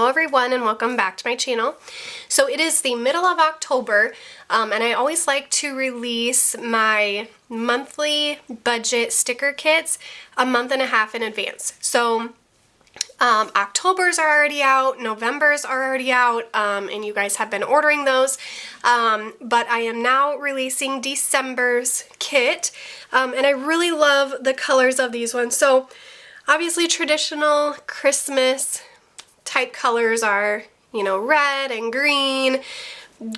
Hello everyone and welcome back to my channel. So it is the middle of October and I always like to release my monthly budget sticker kits a month and a half in advance. So October's are already out, November's are already out, and you guys have been ordering those, but I am now releasing December's kit, and I really love the colors of these ones. So obviously traditional Christmas type colors are, you know, red and green,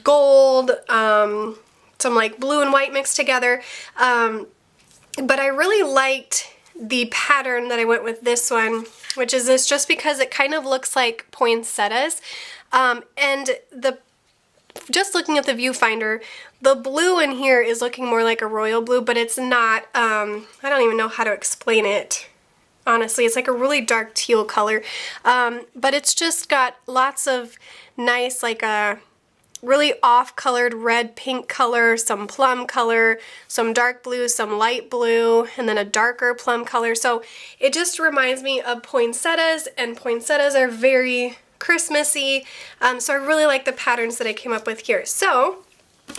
gold, some like blue and white mixed together, but I really liked the pattern that I went with this one, which is this, just because it kind of looks like poinsettias, and just looking at the viewfinder, the blue in here is looking more like a royal blue, but it's not. I don't even know how to explain it. Honestly, it's like a really dark teal color, but it's just got lots of nice, like a really off-colored red, pink color, some plum color, some dark blue, some light blue, and then a darker plum color. So it just reminds me of poinsettias, and poinsettias are very Christmassy, so I really like the patterns that I came up with here. So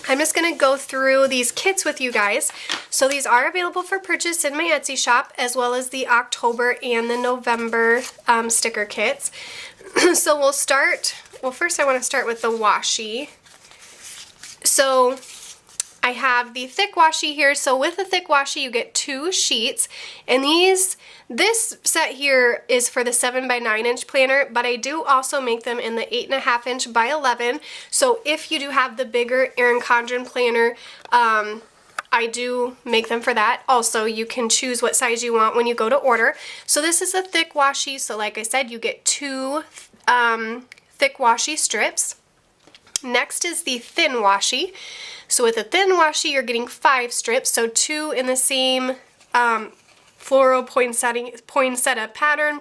I'm just going to go through these kits with you guys. So these are available for purchase in my Etsy shop, as well as the October and the November sticker kits. So we'll start, well, first I want to start with the washi. So I have the thick washi here. So with the thick washi you get 2 sheets, and this set here is for the 7x9 inch planner, but I do also make them in the 8.5 inch by 11. So if you do have the bigger Erin Condren planner, I do make them for that. Also, you can choose what size you want when you go to order. So this is a thick washi, so like I said, you get 2 thick washi strips. Next is the thin washi. So with a thin washi, you're getting 5 strips, so 2 in the same floral poinsettia pattern,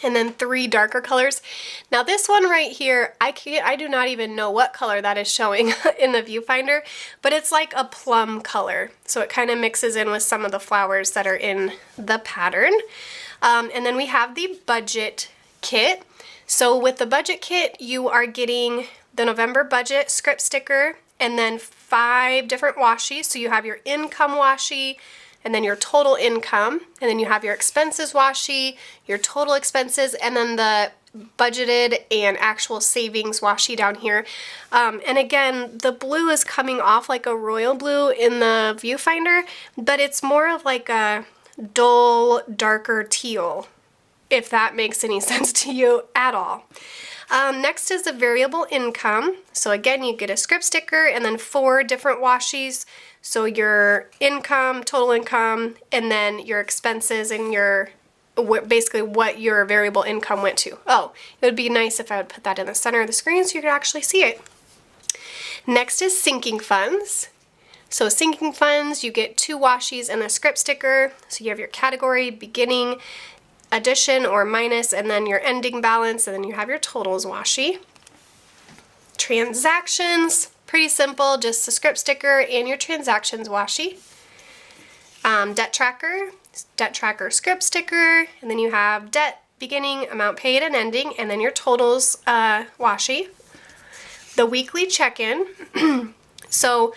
and then 3 darker colors. Now this one right here, I do not even know what color that is showing in the viewfinder, but it's like a plum color, so it kind of mixes in with some of the flowers that are in the pattern. And then we have the budget kit. So with the budget kit, you are getting the November budget script sticker, and then 5 different washi. So you have your income washi, and then your total income, and then you have your expenses washi, your total expenses, and then the budgeted and actual savings washi down here. And again, the blue is coming off like a royal blue in the viewfinder, but it's more of like a dull, darker teal, if that makes any sense to you at all. Next is the variable income. So again, you get a script sticker and then 4 different washis. So your income, total income, and then your expenses and your basically what your variable income went to. Oh, it would be nice if I would put that in the center of the screen so you could actually see it. Next is sinking funds. So sinking funds, you get 2 washis and a script sticker. So you have your category, beginning, addition or minus, and then your ending balance, and then you have your totals washi. Transactions, pretty simple, just a script sticker and your transactions washi. Debt tracker script sticker, and then you have debt, beginning, amount paid, and ending, and then your totals washi. The weekly check-in. So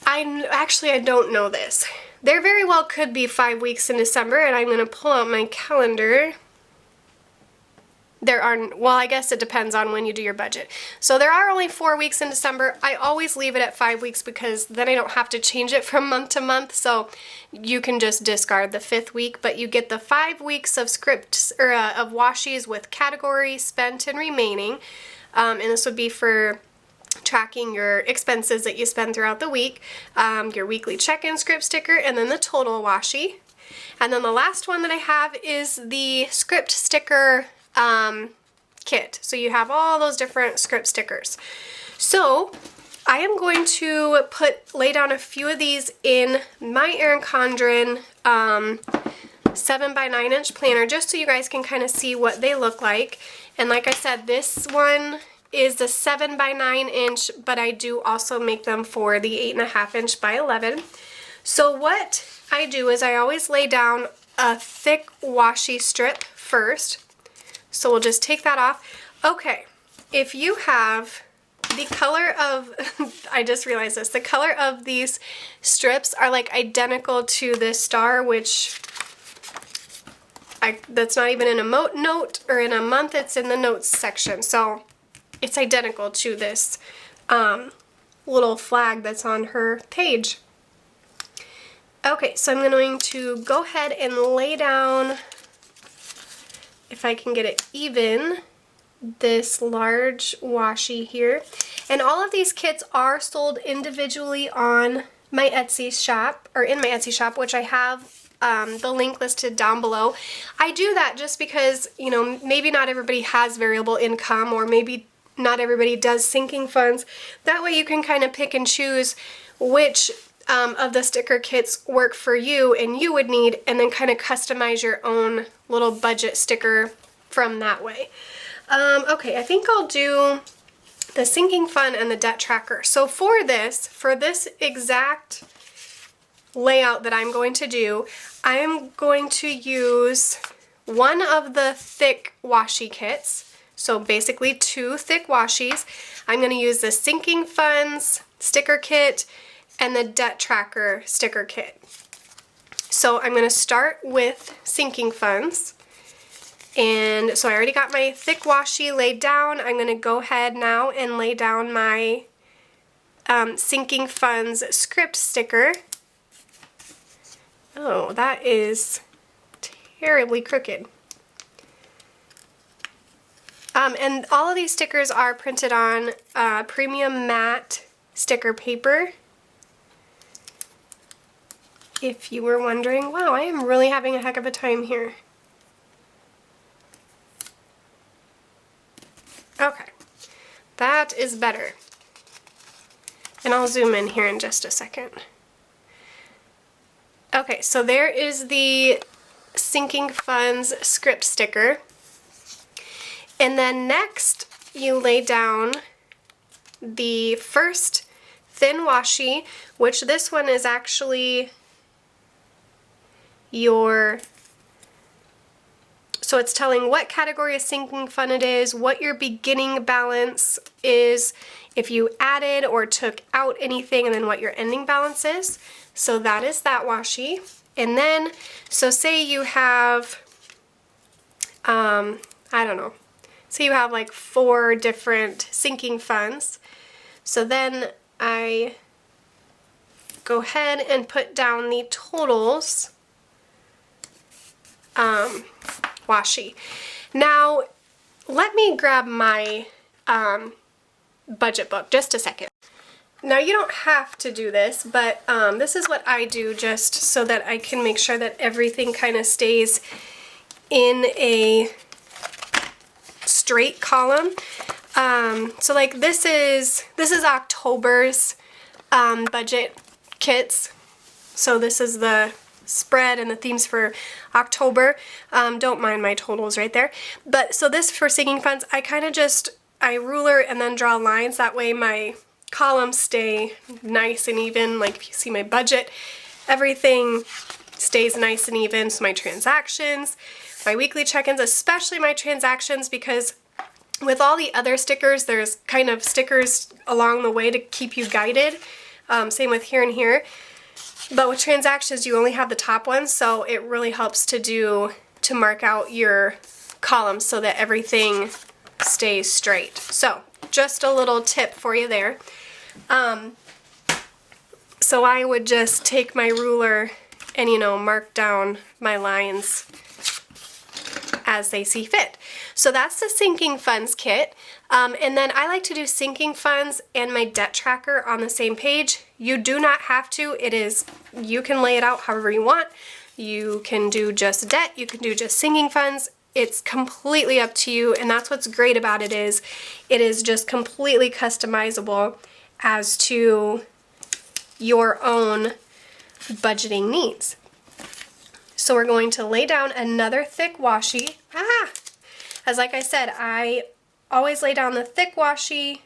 I don't know this. There very well could be 5 weeks in December, and I'm going to pull out my calendar. Well, I guess it depends on when you do your budget. So there are only 4 weeks in December. I always leave it at 5 weeks because then I don't have to change it from month to month, so you can just discard the 5th week, but you get the 5 weeks of scripts, or of washis with category, spent, and remaining, and this would be for tracking your expenses that you spend throughout the week, your weekly check-in script sticker, and then the total washi. And then the last one that I have is the script sticker kit. So you have all those different script stickers. So I am going to lay down a few of these in my Erin Condren 7x9 inch planner, just so you guys can kind of see what they look like. And like I said, this one is the 7x9 inch, but I do also make them for the 8.5 inch by 11. So what I do is I always lay down a thick washi strip first. So we'll just take that off. Okay, if you have the color of, I just realized this, the color of these strips are like identical to this star, which that's not even in a note or in a month, it's in the notes section. So it's identical to this little flag that's on her page. Okay, so I'm going to go ahead and lay down, if I can get it even, this large washi here. And all of these kits are sold individually on my Etsy shop, or in my Etsy shop, which I have the link listed down below. I do that just because, you know, maybe not everybody has variable income, or maybe not everybody does sinking funds. That way you can kind of pick and choose which of the sticker kits work for you and you would need, and then kind of customize your own little budget sticker from that way. Okay, I think I'll do the sinking fund and the debt tracker. So for this exact layout that I'm going to do, I'm going to use one of the thick washi kits. So basically 2 thick washies. I'm going to use the sinking funds sticker kit and the debt tracker sticker kit. So I'm going to start with sinking funds. And so I already got my thick washi laid down. I'm going to go ahead now and lay down my sinking funds script sticker. Oh, that is terribly crooked. And all of these stickers are printed on premium matte sticker paper. If you were wondering, wow, I am really having a heck of a time here. Okay, that is better. And I'll zoom in here in just a second. Okay, so there is the sinking funds script sticker. And then next you lay down the first thin washi, which this one is actually so it's telling what category of sinking fund it is, what your beginning balance is, if you added or took out anything, and then what your ending balance is. So that is that washi. And then, so say you have, I don't know, say you have like 4 different sinking funds. So then I go ahead and put down the totals washi. Now, let me grab my budget book just a second. Now, you don't have to do this, but this is what I do just so that I can make sure that everything kind of stays in a straight column. So like this is October's budget kits. So this is the spread and the themes for October. Don't mind my totals right there. But so this for sinking funds, I kind of I ruler and then draw lines. That way my columns stay nice and even. Like if you see my budget, everything stays nice and even. So my transactions, my weekly check-ins, especially my transactions, because with all the other stickers, there's kind of stickers along the way to keep you guided. Same with here and here. But with transactions, you only have the top ones, so it really helps to mark out your columns so that everything stays straight. So just a little tip for you there. So I would just take my ruler and, you know, mark down my lines as they see fit. So that's the sinking funds kit. And then I like to do sinking funds and my debt tracker on the same page. You do not have to. You can lay it out however you want. You can do just debt. You can do just sinking funds. It's completely up to you. And that's what's great about it is just completely customizable as to your own budgeting needs. So we're going to lay down another thick washi. As like I said, I always lay down the thick washi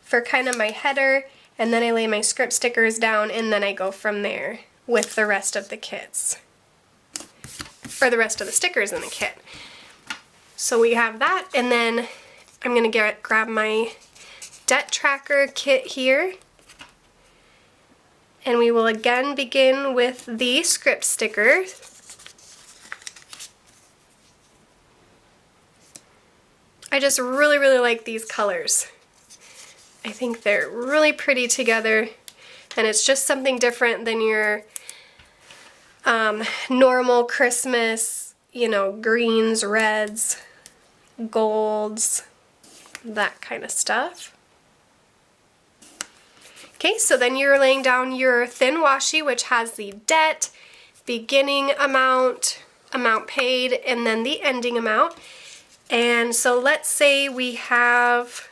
for kind of my header, and then I lay my script stickers down, and then I go from there with the rest of the kits, or the rest of the stickers in the kit. So we have that, and then I'm gonna grab my debt tracker kit here. And we will again begin with the script sticker. I just really, really like these colors. I think they're really pretty together, and it's just something different than your normal Christmas, you know, greens, reds, golds, that kind of stuff. Okay, so then you're laying down your thin washi, which has the debt, beginning amount, amount paid, and then the ending amount. And so let's say we have,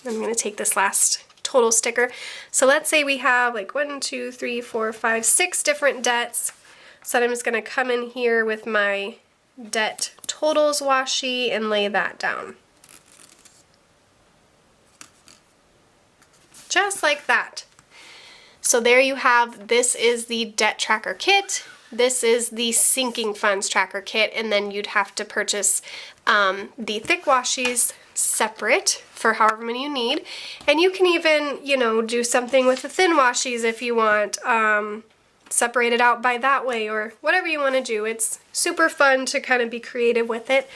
I'm going to take this last total sticker. So let's say we have like 1, 2, 3, 4, 5, 6 different debts. So I'm just going to come in here with my debt totals washi and lay that down. Just like that. So there you have, this is the debt tracker kit. This is the sinking funds tracker kit, and then you'd have to purchase the thick washies separate for however many you need. And you can even, you know, do something with the thin washies if you want, separate it out by that way, or whatever you want to do. It's super fun to kind of be creative with it.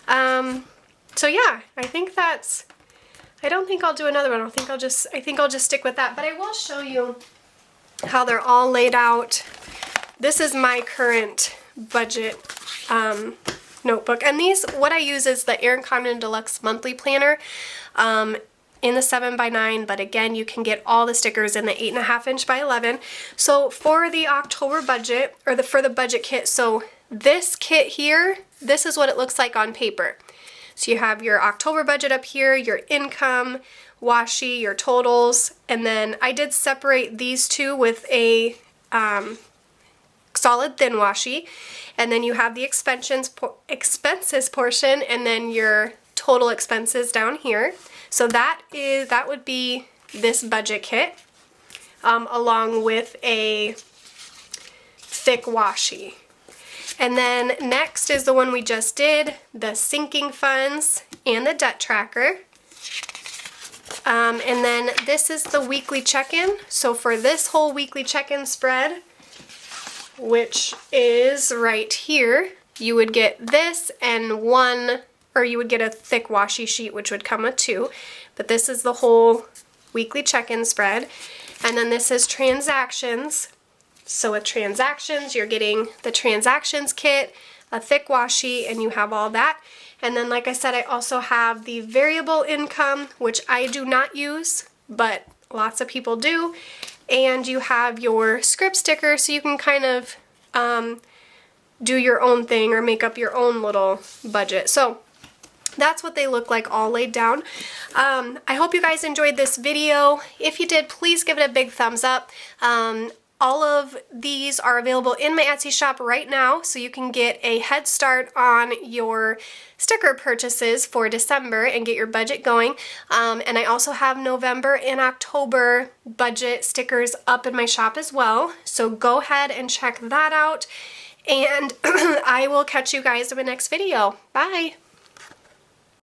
So yeah, I think that's, I don't think I'll do another one. I think I'll just stick with that. But I will show you how they're all laid out. This is my current budget notebook. And these, what I use is the Erin Condren Deluxe Monthly Planner in the 7x9. But again, you can get all the stickers in the 8.5 inch by 11. So for the October budget, or for the budget kit, so this kit here, this is what it looks like on paper. So you have your October budget up here, your income, washi, your totals, and then I did separate these two with a solid thin washi, and then you have the expenses portion, and then your total expenses down here. So that would be this budget kit, along with a thick washi. And then next is the one we just did, the sinking funds and the debt tracker. And then this is the weekly check-in. So for this whole weekly check-in spread, which is right here, you would get this and one, or you would get a thick washi sheet, which would come with 2. But this is the whole weekly check-in spread. And then this is transactions. So with transactions, you're getting the transactions kit, a thick washi, and you have all that. And then, like I said, I also have the variable income, which I do not use, but lots of people do. And you have your script sticker, so you can kind of do your own thing or make up your own little budget. So that's what they look like all laid down. I hope you guys enjoyed this video. If you did, please give it a big thumbs up. All of these are available in my Etsy shop right now, so you can get a head start on your sticker purchases for December and get your budget going. And I also have November and October budget stickers up in my shop as well, so go ahead and check that out. And I will catch you guys in my next video. Bye!